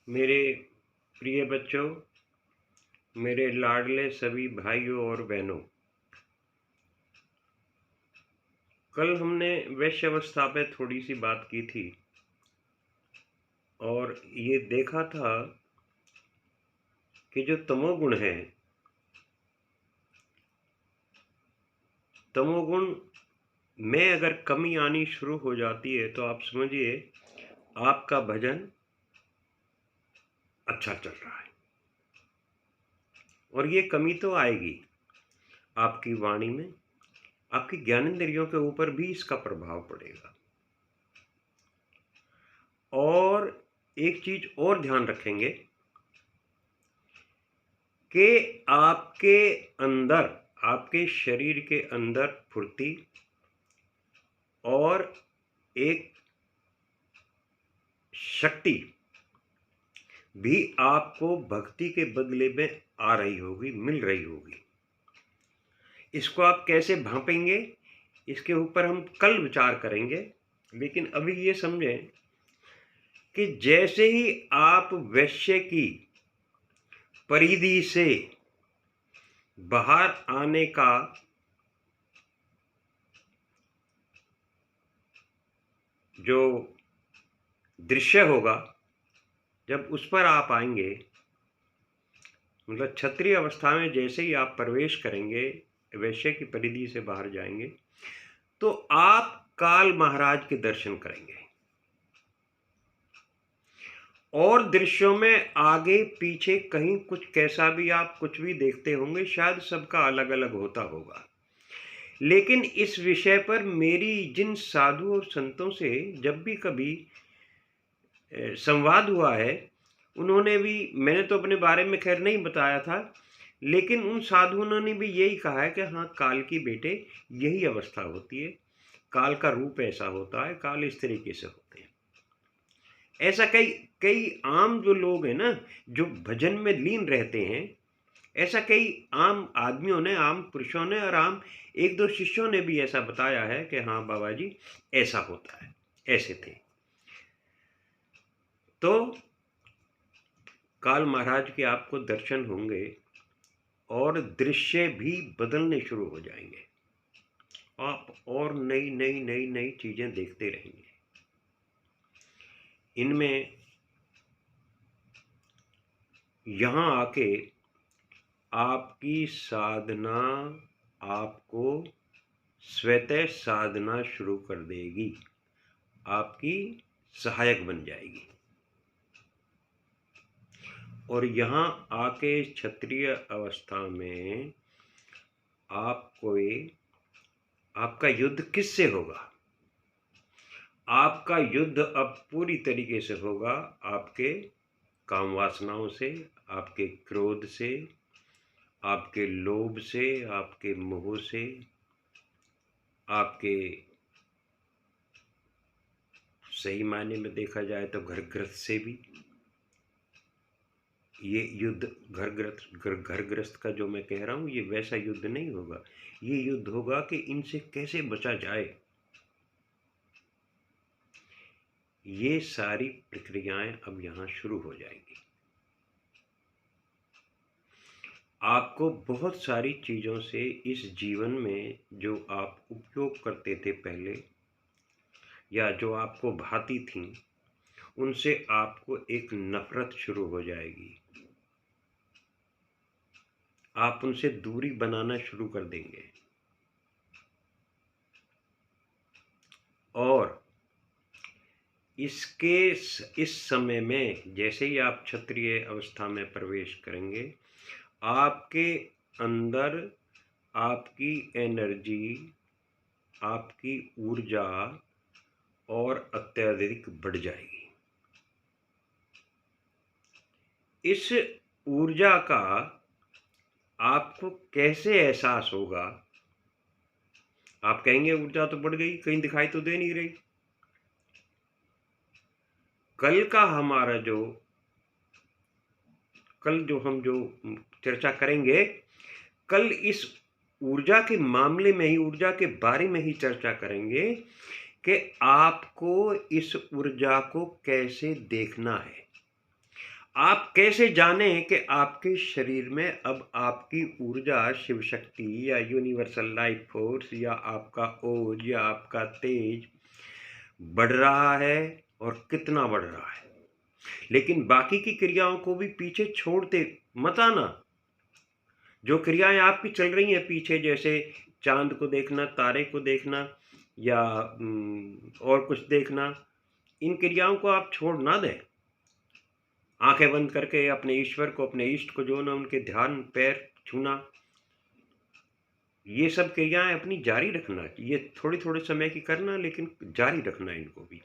मेरे प्रिय बच्चों, मेरे लाडले सभी भाइयों और बहनों, कल हमने वैश्यावस्था पे थोड़ी सी बात की थी और ये देखा था कि जो तमोगुण है, तमोगुण में अगर कमी आनी शुरू हो जाती है तो आप समझिए आपका भजन अच्छा चल रहा है। और ये कमी तो आएगी आपकी वाणी में, आपकी ज्ञानेंद्रियों के ऊपर भी इसका प्रभाव पड़ेगा। और एक चीज और ध्यान रखेंगे कि आपके अंदर, आपके शरीर के अंदर फुर्ती और एक शक्ति भी आपको भक्ति के बदले में आ रही होगी, मिल रही होगी। इसको आप कैसे भांपेंगे, इसके ऊपर हम कल विचार करेंगे। लेकिन अभी ये समझें कि जैसे ही आप वैश्य की परिधि से बाहर आने का जो दृश्य होगा, जब उस पर आप आएंगे, मतलब क्षत्रिय अवस्था में जैसे ही आप प्रवेश करेंगे, वैश्य की परिधि से बाहर जाएंगे, तो आप काल महाराज के दर्शन करेंगे। और दृश्यों में आगे पीछे कहीं कुछ कैसा भी आप कुछ भी देखते होंगे, शायद सबका अलग अलग होता होगा। लेकिन इस विषय पर मेरी जिन साधु और संतों से जब भी कभी संवाद हुआ है, उन्होंने भी, मैंने तो अपने बारे में खैर नहीं बताया था, लेकिन उन साधुओं ने भी यही कहा है कि हाँ, काल की बेटे यही अवस्था होती है, काल का रूप ऐसा होता है, काल इस तरीके से होते हैं। ऐसा कई कई आम जो लोग हैं ना, जो भजन में लीन रहते हैं, ऐसा कई आम आदमियों ने, आम पुरुषों ने और आम एक दो शिष्यों ने भी ऐसा बताया है कि हाँ बाबा जी, ऐसा होता है, ऐसे थे। तो काल महाराज के आपको दर्शन होंगे और दृश्य भी बदलने शुरू हो जाएंगे। आप और नई नई नई नई चीजें देखते रहेंगे। इनमें यहां आके आपकी साधना आपको स्वतः साधना शुरू कर देगी, आपकी सहायक बन जाएगी। और यहाँ आके क्षत्रिय अवस्था में आपका युद्ध किससे होगा? आपका युद्ध अब पूरी तरीके से होगा आपके काम वासनाओं से, आपके क्रोध से, आपके लोभ से, आपके मोह से, आपके, सही मायने में देखा जाए तो घर ग्रस्त से भी। ये युद्ध घर ग्रस्त का जो मैं कह रहा हूँ, ये वैसा युद्ध नहीं होगा। ये युद्ध होगा कि इनसे कैसे बचा जाए। ये सारी प्रक्रियाएं अब यहाँ शुरू हो जाएंगी। आपको बहुत सारी चीज़ों से इस जीवन में जो आप उपयोग करते थे पहले, या जो आपको भाती थी, उनसे आपको एक नफरत शुरू हो जाएगी। आप उनसे दूरी बनाना शुरू कर देंगे। और इस समय में जैसे ही आप क्षत्रिय अवस्था में प्रवेश करेंगे, आपके अंदर आपकी एनर्जी, आपकी ऊर्जा और अत्यधिक बढ़ जाएगी। इस ऊर्जा का आपको कैसे एहसास होगा? आप कहेंगे ऊर्जा तो बढ़ गई, कहीं दिखाई तो दे नहीं रही। कल जो हम चर्चा करेंगे, कल इस ऊर्जा के मामले में ही, ऊर्जा के बारे में ही चर्चा करेंगे कि आपको इस ऊर्जा को कैसे देखना है। आप कैसे जानें कि आपके शरीर में अब आपकी ऊर्जा, शिव शक्ति या यूनिवर्सल लाइफ फोर्स या आपका ओज या आपका तेज बढ़ रहा है और कितना बढ़ रहा है। लेकिन बाकी की क्रियाओं को भी पीछे छोड़ते मत आना। जो क्रियाएं आपकी चल रही हैं पीछे, जैसे चांद को देखना, तारे को देखना या और कुछ देखना, इन क्रियाओं को आप छोड़ ना दें। आंखें बंद करके अपने ईश्वर को, अपने इष्ट को जो ना, उनके ध्यान, पैर छूना, ये सब क्रियाएं अपनी जारी रखना। ये थोड़ी थोड़े समय की करना, लेकिन जारी रखना इनको भी।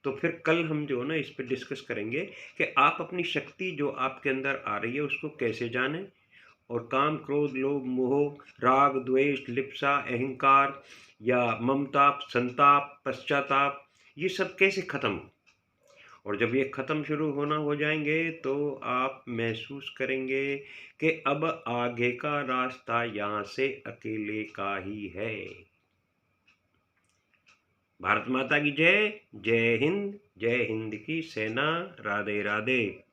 तो फिर कल हम जो ना इस पे डिस्कस करेंगे कि आप अपनी शक्ति जो आपके अंदर आ रही है उसको कैसे जानें, और काम, क्रोध, लोभ, मोह, राग, द्वेष, लिप्सा, अहंकार या ममता, संताप, पश्चाताप, ये सब कैसे खत्म हो। और जब ये खत्म शुरू होना हो जाएंगे तो आप महसूस करेंगे कि अब आगे का रास्ता यहाँ से अकेले का ही है। भारत माता की जय। जय हिंद। जय हिंद की सेना। राधे राधे।